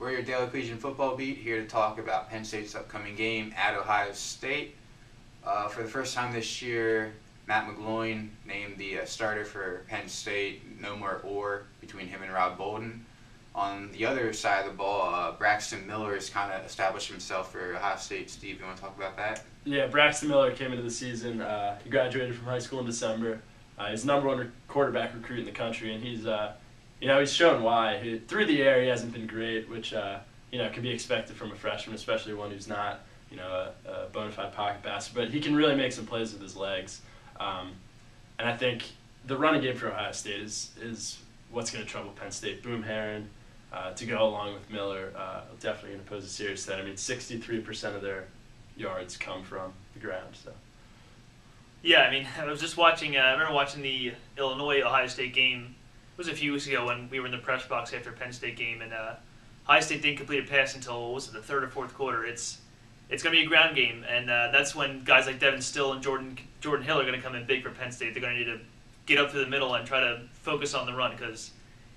We're your Daily Collegian Football Beat, here to talk about Penn State's upcoming game at Ohio State. For the first time this year, Matt McGloin named the starter for Penn State. No more or between him and Rob Bolden. On the other side of the ball, Braxton Miller has kind of established himself for Ohio State. Steve, you want to talk about that? Yeah, Braxton Miller came into the season. He graduated from high school in December. He's the number one quarterback recruit in the country, and he's shown why. Through the air, he hasn't been great, which can be expected from a freshman, especially one who's not a bona fide pocket passer. But he can really make some plays with his legs, and I think the running game for Ohio State is what's going to trouble Penn State. Boom Herron, to go along with Miller, definitely going to pose a serious threat. I mean, 63% of their yards come from the ground. So. Yeah, I mean, I was just watching. I remember watching the Illinois-Ohio State game. It was a few weeks ago when we were in the press box after a Penn State game, and Ohio State didn't complete a pass until the third or fourth quarter. It's going to be a ground game, and that's when guys like Devin Still and Jordan Hill are going to come in big for Penn State. They're going to need to get up through the middle and try to focus on the run, because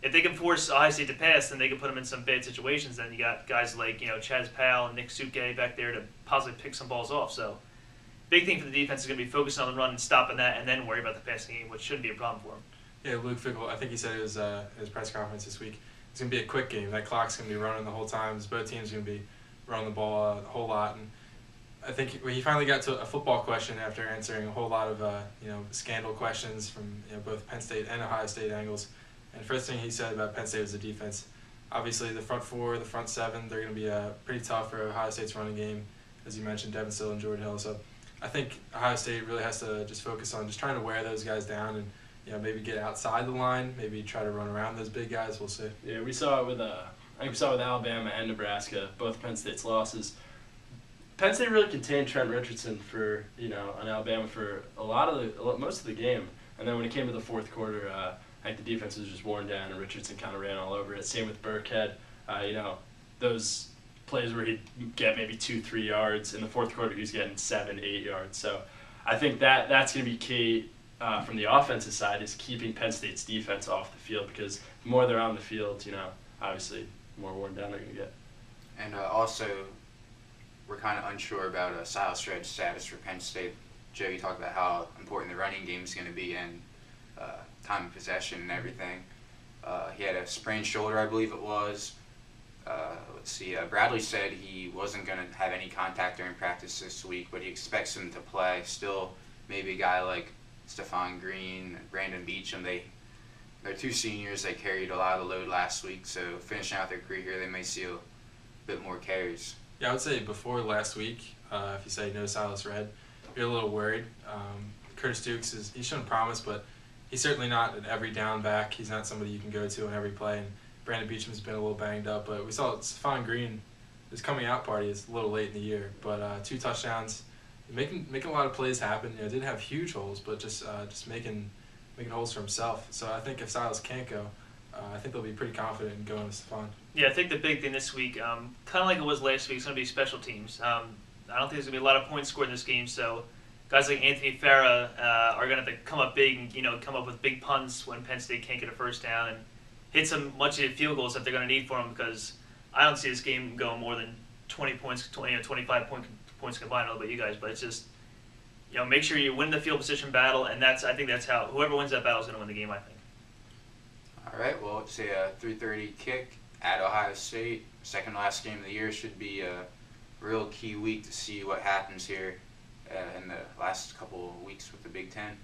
if they can force Ohio State to pass, then they can put them in some bad situations. Then you got guys like Chaz Powell and Nick Suke back there to possibly pick some balls off. So big thing for the defense is going to be focusing on the run and stopping that, and then worry about the passing game, which shouldn't be a problem for them. Yeah, Luke Fickell, I think he said it was his press conference this week. It's going to be a quick game. That clock's going to be running the whole time. Both teams are going to be running the ball a whole lot. And I think he finally got to a football question after answering a whole lot of scandal questions from both Penn State and Ohio State angles. And first thing he said about Penn State was the defense. Obviously, the front four, the front seven, they're going to be pretty tough for Ohio State's running game, as you mentioned, Devin Still and Jordan Hill. So I think Ohio State really has to just focus on just trying to wear those guys down and maybe get outside the line, maybe try to run around those big guys. We'll see. Yeah, we saw it with Alabama and Nebraska, both Penn State's losses. Penn State really contained Trent Richardson on Alabama for most of the game, and then when it came to the fourth quarter, I think the defense was just worn down, and Richardson kind of ran all over it. Same with Burkhead. Those plays where he'd get maybe 2-3 yards. In the fourth quarter, he was getting 7-8 yards. So I think that's going to be key from the offensive side, is keeping Penn State's defense off the field, because the more they're on the field, obviously the more worn down they're going to get. And also, we're kind of unsure about Silas Redd's status for Penn State. Joe, you talked about how important the running game is going to be, and time of possession and everything. He had a sprained shoulder, I believe it was. Bradley said he wasn't going to have any contact during practice this week, but he expects him to play. Still, maybe a guy like Stephon Green, Brandon Beecham, they're two seniors. They carried a lot of the load last week, so finishing out their career here, they may see a bit more carries. Yeah, I would say before last week, if you say no Silas Redd, you're a little worried. Curtis Dukes, he's shown promise, but he's certainly not an every down back. He's not somebody you can go to on every play. And Brandon Beecham's been a little banged up, but we saw Stephon Green, his coming out party is a little late in the year, but 2 touchdowns, making a lot of plays happen. Didn't have huge holes, but just making holes for himself. So I think if Silas can't go, I think they'll be pretty confident in going with Stephon. Yeah, I think the big thing this week, kind of like it was last week, is going to be special teams. I don't think there's going to be a lot of points scored in this game, so guys like Anthony Farah are going to have to come up big and come up with big punts when Penn State can't get a first down, and hit some much-needed field goals that they're going to need for them, because I don't see this game going more than 20 points, 25 points combined. I don't know about you guys, but it's just make sure you win the field position battle, and I think that's how whoever wins that battle is going to win the game, I think. All right, well, it's a 3:30 kick at Ohio State. Second to last game of the year. Should be a real key week to see what happens here in the last couple of weeks with the Big Ten.